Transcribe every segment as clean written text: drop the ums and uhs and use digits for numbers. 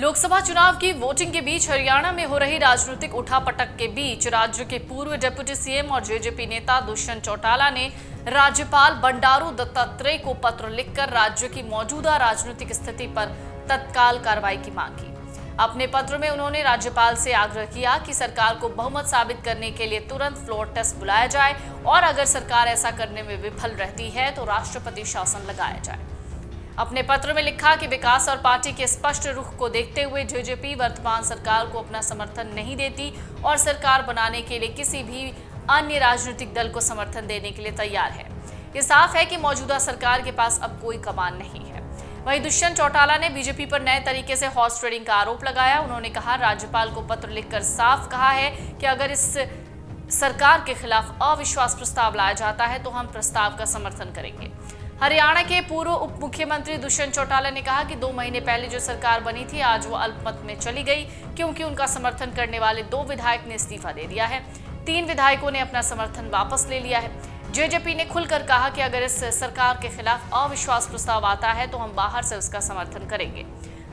लोकसभा चुनाव की वोटिंग के बीच हरियाणा में हो रही राजनीतिक उठापटक के बीच राज्य के पूर्व डिप्टी सीएम और जेजेपी नेता दुष्यंत चौटाला ने राज्यपाल बंडारू दत्तात्रेय को पत्र लिखकर राज्य की मौजूदा राजनीतिक स्थिति पर तत्काल कार्रवाई की मांग की। अपने पत्र में उन्होंने राज्यपाल से आग्रह किया कि सरकार को बहुमत साबित करने के लिए तुरंत फ्लोर टेस्ट बुलाया जाए और अगर सरकार ऐसा करने में विफल रहती है तो राष्ट्रपति शासन लगाया जाए। अपने पत्र में लिखा कि विकास और पार्टी के स्पष्ट रुख को देखते हुए जेजेपी वर्तमान सरकार को अपना समर्थन नहीं देती और सरकार बनाने के लिए किसी भी अन्य राजनीतिक दल को समर्थन देने के लिए तैयार है। ये साफ है कि मौजूदा सरकार के पास अब कोई कमान नहीं है। वहीं दुष्यंत चौटाला ने बीजेपी पर नए तरीके से हॉर्स ट्रेडिंग का आरोप लगाया। उन्होंने कहा, राज्यपाल को पत्र लिखकर साफ कहा है कि अगर इस सरकार के खिलाफ अविश्वास प्रस्ताव लाया जाता है तो हम प्रस्ताव का समर्थन करेंगे। हरियाणा के पूर्व उप मुख्यमंत्री दुष्यंत चौटाला ने कहा कि 2 महीने पहले जो सरकार बनी थी आज वो अल्पमत में चली गई क्योंकि उनका समर्थन करने वाले 2 विधायक ने इस्तीफा दे दिया है। 3 विधायकों ने अपना समर्थन वापस ले लिया है। जेजेपी ने खुलकर कहा कि अगर इस सरकार के खिलाफ अविश्वास प्रस्ताव आता है तो हम बाहर से उसका समर्थन करेंगे।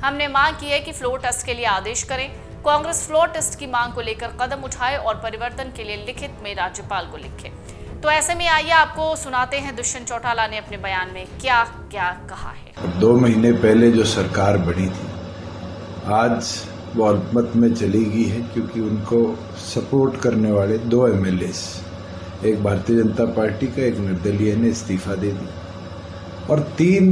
हमने मांग की है कि फ्लोर टेस्ट के लिए आदेश करें। कांग्रेस फ्लोर टेस्ट की मांग को लेकर कदम उठाए और परिवर्तन के लिए लिखित में राज्यपाल को लिखे। तो ऐसे में आइए आपको सुनाते हैं दुष्यंत चौटाला ने अपने बयान में क्या क्या कहा है। 2 महीने पहले जो सरकार बनी थी आज वो अल्पमत में चली गई है क्योंकि उनको सपोर्ट करने वाले 2 एमएलएस, एक भारतीय जनता पार्टी का, एक निर्दलीय ने इस्तीफा दे दी और 3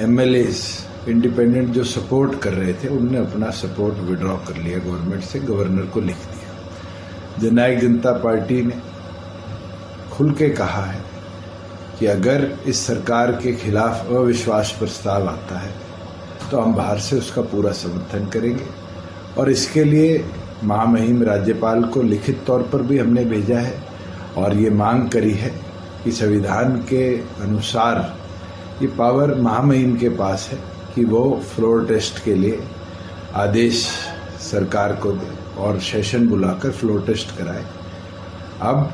एमएलएस इंडिपेंडेंट जो सपोर्ट कर रहे थे उनने अपना सपोर्ट विड्रॉ कर लिया गवर्नमेंट से, गवर्नर को लिख दिया। जननायक जनता पार्टी ने खुल के कहा है कि अगर इस सरकार के खिलाफ अविश्वास प्रस्ताव आता है तो हम बाहर से उसका पूरा समर्थन करेंगे और इसके लिए महामहिम राज्यपाल को लिखित तौर पर भी हमने भेजा है और ये मांग करी है कि संविधान के अनुसार ये पावर महामहिम के पास है कि वो फ्लोर टेस्ट के लिए आदेश सरकार को दे और सेशन बुलाकर फ्लोर टेस्ट कराए। अब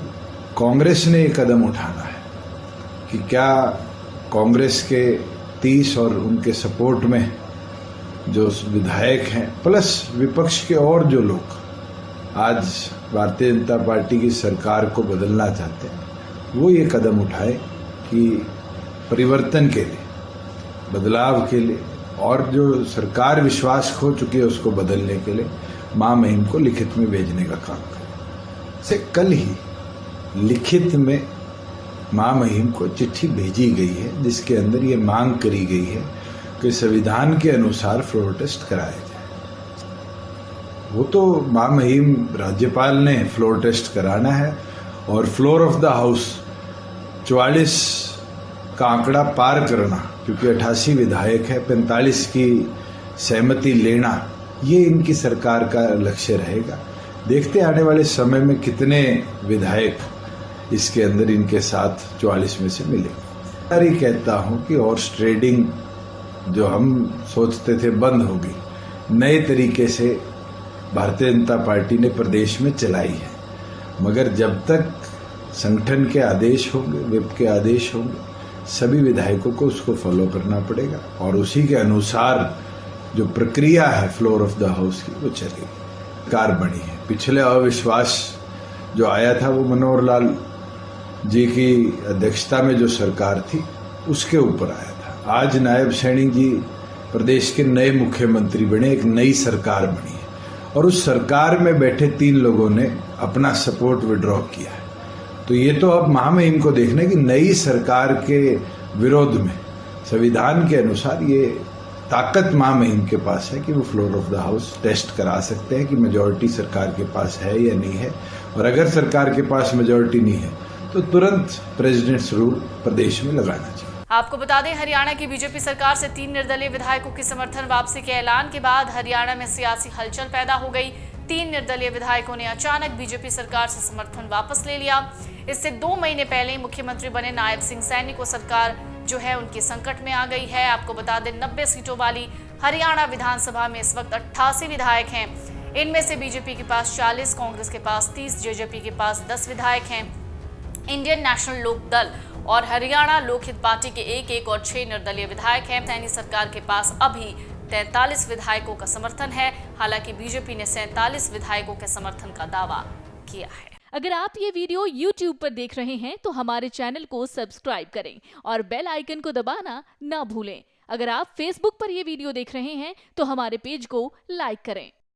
कांग्रेस ने ये कदम उठाना है कि क्या कांग्रेस के 30 और उनके सपोर्ट में जो विधायक हैं प्लस विपक्ष के और जो लोग आज भारतीय जनता पार्टी की सरकार को बदलना चाहते हैं वो ये कदम उठाए कि परिवर्तन के लिए, बदलाव के लिए और जो सरकार विश्वास खो चुकी है उसको बदलने के लिए महामहिम को लिखित में भेजने का काम करें। से कल ही लिखित में महामहिम को चिट्ठी भेजी गई है जिसके अंदर ये मांग करी गई है कि संविधान के अनुसार फ्लोर टेस्ट कराया जाए। वो तो महामहिम राज्यपाल ने फ्लोर टेस्ट कराना है और फ्लोर ऑफ द हाउस 44 का आंकड़ा पार करना, क्योंकि 88 विधायक है, 45 की सहमति लेना, ये इनकी सरकार का लक्ष्य रहेगा। देखते आने वाले समय में कितने विधायक इसके अंदर इनके साथ 44 में से मिले। मैं कहता हूं कि हॉर्स ट्रेडिंग जो हम सोचते थे बंद होगी, नए तरीके से भारतीय जनता पार्टी ने प्रदेश में चलाई है, मगर जब तक संगठन के आदेश होंगे, विप के आदेश होंगे, सभी विधायकों को उसको फॉलो करना पड़ेगा और उसी के अनुसार जो प्रक्रिया है फ्लोर ऑफ द हाउस की वो चलेगी। सरकार बनी है, पिछले अविश्वास जो आया था वो मनोहर लाल जी की अध्यक्षता में जो सरकार थी उसके ऊपर आया था। आज नायब सैनी जी प्रदेश के नए मुख्यमंत्री बने, एक नई सरकार बनी है और उस सरकार में बैठे 3 लोगों ने अपना सपोर्ट विड्रॉ किया है। तो ये तो अब महामहिम को देखना है कि नई सरकार के विरोध में संविधान के अनुसार ये ताकत महामहिम के पास है कि वो floor of the house test करा सकते हैं कि मेजॉरिटी सरकार के पास है या नहीं है, और अगर सरकार के पास मेजॉरिटी नहीं है तो तुरंत प्रेसिडेंट्स रूल प्रदेश में लगाना चाहिए। आपको बता दें, हरियाणा की बीजेपी सरकार से 3 निर्दलीय विधायकों की समर्थन वापसी के ऐलान के बाद हरियाणा में सियासी हलचल पैदा हो गई। 3 निर्दलीय विधायकों ने अचानक बीजेपी सरकार से समर्थन वापस ले लिया। इससे 2 महीने पहले ही मुख्यमंत्री बने नायब सिंह सैनी को सरकार जो है उनके संकट में आ गई है। आपको बता दें, 90 सीटों वाली हरियाणा विधानसभा में इस वक्त 88 विधायक हैं। इनमें से बीजेपी के पास 40, कांग्रेस के पास 30, जेजेपी के पास 10 विधायक हैं। इंडियन नेशनल लोक दल और हरियाणा लोकहित पार्टी के 1 और 6 निर्दलीय विधायक हैं। सैनी सरकार के पास अभी 43 विधायकों का समर्थन है। हालांकि बीजेपी ने 47 विधायकों के समर्थन का दावा किया है। अगर आप ये वीडियो YouTube पर देख रहे हैं तो हमारे चैनल को सब्सक्राइब करें और बेल आइकन को दबाना ना भूलें। अगर आप Facebook पर ये वीडियो देख रहे हैं तो हमारे पेज को लाइक करें।